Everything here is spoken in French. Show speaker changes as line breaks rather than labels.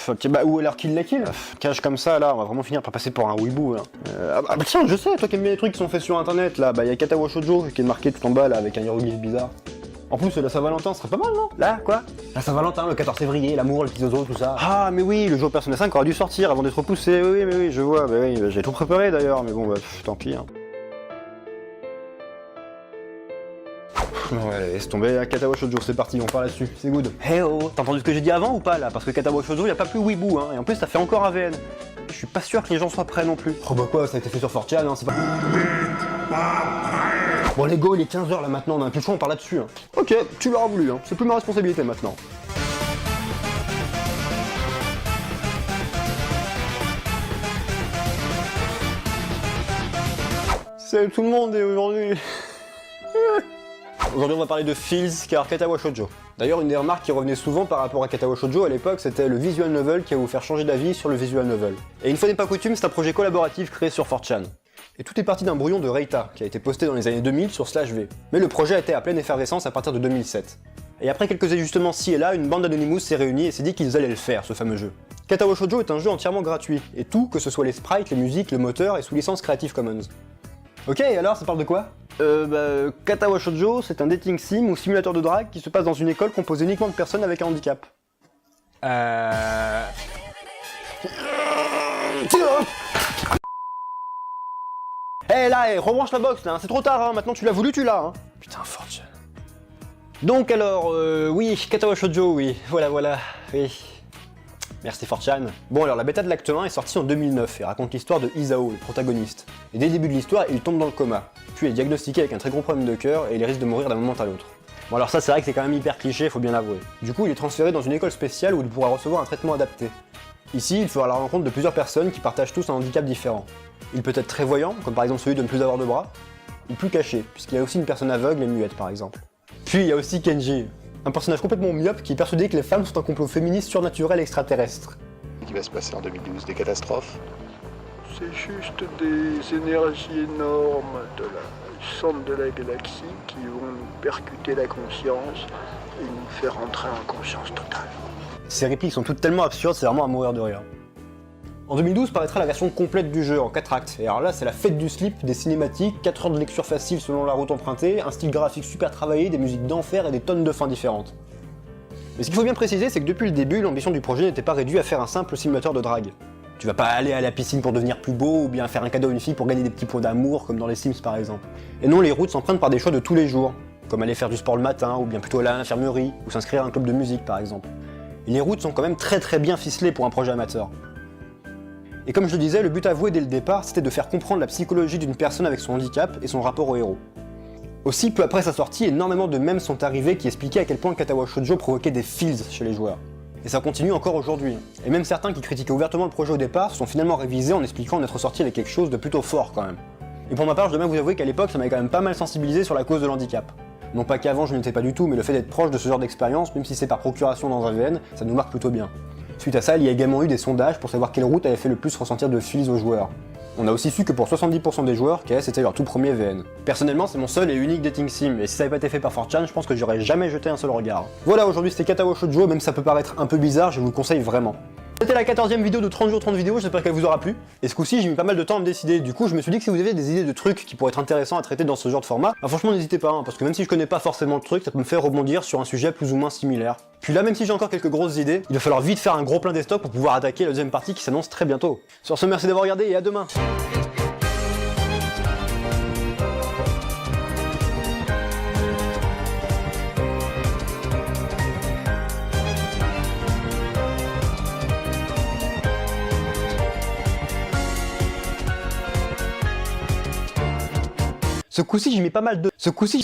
Ok, bah, ou alors kill la kill. Cache comme ça, là, on va vraiment finir par passer pour un weeboo, là. Bah tiens, je sais, toi qui aimes bien les trucs qui sont faits sur internet, là, bah y'a Katawa Shoujo qui est marqué tout en bas, là, avec un hiéroglyphe bizarre. En plus, la Saint-Valentin serait pas mal, non? Là, quoi? La Saint-Valentin, le 14 février, l'amour, le petit zozo, tout ça. Ah, mais oui, le jeu Persona 5 aurait dû sortir avant d'être repoussé. Oui, mais oui, je vois, bah oui, j'ai tout préparé d'ailleurs, mais bon, bah, tant pis, hein. Ouais, laisse tomber, Katawa Shoujo, c'est parti, on part là-dessus, c'est good. Hey oh, t'as entendu ce que j'ai dit avant ou pas, là? Parce que Katawa Shoujo, y'a pas plus weeboo, hein, et en plus, ça fait encore AVN. Je suis pas sûr que les gens soient prêts non plus. Oh bah quoi, ça a été fait sur 4chan, hein, c'est pas... Bon les go, il est 15h là maintenant, on a un peu le choix, on part là-dessus. Hein. Ok, tu l'auras voulu, hein. C'est plus ma responsabilité maintenant. Salut tout le monde et aujourd'hui... Aujourd'hui on va parler de Feels car Katawa Shoujo. D'ailleurs une des remarques qui revenait souvent par rapport à Katawa Shoujo à l'époque c'était le visual novel qui va vous faire changer d'avis sur le visual novel. Et une fois n'est pas coutume, c'est un projet collaboratif créé sur 4chan. Et tout est parti d'un brouillon de Reita, qui a été posté dans les années 2000 sur /V. Mais le projet a été à pleine effervescence à partir de 2007. Et après quelques ajustements ci et là, une bande d'Anonymous s'est réunie et s'est dit qu'ils allaient le faire, ce fameux jeu. Katawa Shoujo est un jeu entièrement gratuit, et tout, que ce soit les sprites, les musiques, le moteur, est sous licence Creative Commons. Ok, et alors ça parle de quoi? Katawa Shoujo, c'est un dating sim ou simulateur de drague qui se passe dans une école composée uniquement de personnes avec un handicap. Eh là, rebranche la box là, c'est trop tard, hein. Maintenant tu l'as voulu, tu l'as. Hein. Putain, 4chan. Donc alors, oui, Katawa Shoujo, oui, voilà, oui. Merci 4chan. Bon alors, la bêta de l'acte 1 est sortie en 2009 et raconte l'histoire de Isao, le protagoniste. Et dès le début de l'histoire, il tombe dans le coma, puis est diagnostiqué avec un très gros problème de cœur et il risque de mourir d'un moment à l'autre. Bon alors ça c'est vrai que c'est quand même hyper cliché, faut bien l'avouer. Du coup, il est transféré dans une école spéciale où il pourra recevoir un traitement adapté. Ici, il fera la rencontre de plusieurs personnes qui partagent tous un handicap différent. Il peut être très voyant, comme par exemple celui de ne plus avoir de bras, ou plus caché, puisqu'il y a aussi une personne aveugle et muette par exemple. Puis il y a aussi Kenji, un personnage complètement myope qui est persuadé que les femmes sont un complot féministe surnaturel extraterrestre.
Qu'est-ce qui va se passer en 2012? Des catastrophes?
C'est juste des énergies énormes de la centre de la galaxie qui vont nous percuter la conscience et nous faire entrer en conscience totale.
Ces répliques sont toutes tellement absurdes, c'est vraiment à mourir de rire. En 2012 paraîtra la version complète du jeu en 4 actes, et alors là c'est la fête du slip, des cinématiques, 4 heures de lecture facile selon la route empruntée, un style graphique super travaillé, des musiques d'enfer et des tonnes de fins différentes. Mais ce qu'il faut bien préciser c'est que depuis le début, l'ambition du projet n'était pas réduite à faire un simple simulateur de drague. Tu vas pas aller à la piscine pour devenir plus beau, ou bien faire un cadeau à une fille pour gagner des petits points d'amour, comme dans les Sims par exemple. Et non, les routes s'empruntent par des choix de tous les jours, comme aller faire du sport le matin, ou bien plutôt aller à l'infirmerie, ou s'inscrire à un club de musique par exemple. Et les routes sont quand même très bien ficelées pour un projet amateur. Et comme je le disais, le but avoué dès le départ, c'était de faire comprendre la psychologie d'une personne avec son handicap et son rapport au héros. Aussi, peu après sa sortie, énormément de mèmes sont arrivés qui expliquaient à quel point Katawa Shoujo provoquait des feels chez les joueurs. Et ça continue encore aujourd'hui. Et même certains qui critiquaient ouvertement le projet au départ se sont finalement révisés en expliquant en être sortis avec quelque chose de plutôt fort quand même. Et pour ma part, je dois même vous avouer qu'à l'époque, ça m'avait quand même pas mal sensibilisé sur la cause de l'handicap. Non pas qu'avant je n'étais pas du tout, mais le fait d'être proche de ce genre d'expérience, même si c'est par procuration dans un VN, ça nous marque plutôt bien. Suite à ça, il y a également eu des sondages pour savoir quelle route avait fait le plus ressentir de feels aux joueurs. On a aussi su que pour 70% des joueurs, KS était leur tout premier VN. Personnellement, c'est mon seul et unique dating sim, et si ça n'avait pas été fait par 4chan, je pense que j'aurais jamais jeté un seul regard. Voilà, aujourd'hui c'était Katawa Shoujo, même si ça peut paraître un peu bizarre, je vous le conseille vraiment. C'était la 14e vidéo de 30 jours 30 vidéos, j'espère qu'elle vous aura plu. Et ce coup-ci, j'ai mis pas mal de temps à me décider, du coup je me suis dit que si vous avez des idées de trucs qui pourraient être intéressants à traiter dans ce genre de format, bah franchement n'hésitez pas, hein, parce que même si je connais pas forcément le truc, ça peut me faire rebondir sur un sujet plus ou moins similaire. Puis là, même si j'ai encore quelques grosses idées, il va falloir vite faire un gros plein des stocks pour pouvoir attaquer la deuxième partie qui s'annonce très bientôt. Sur ce, merci d'avoir regardé et à demain. Ce coup-ci, j'ai mis pas mal de... Ce coup-ci...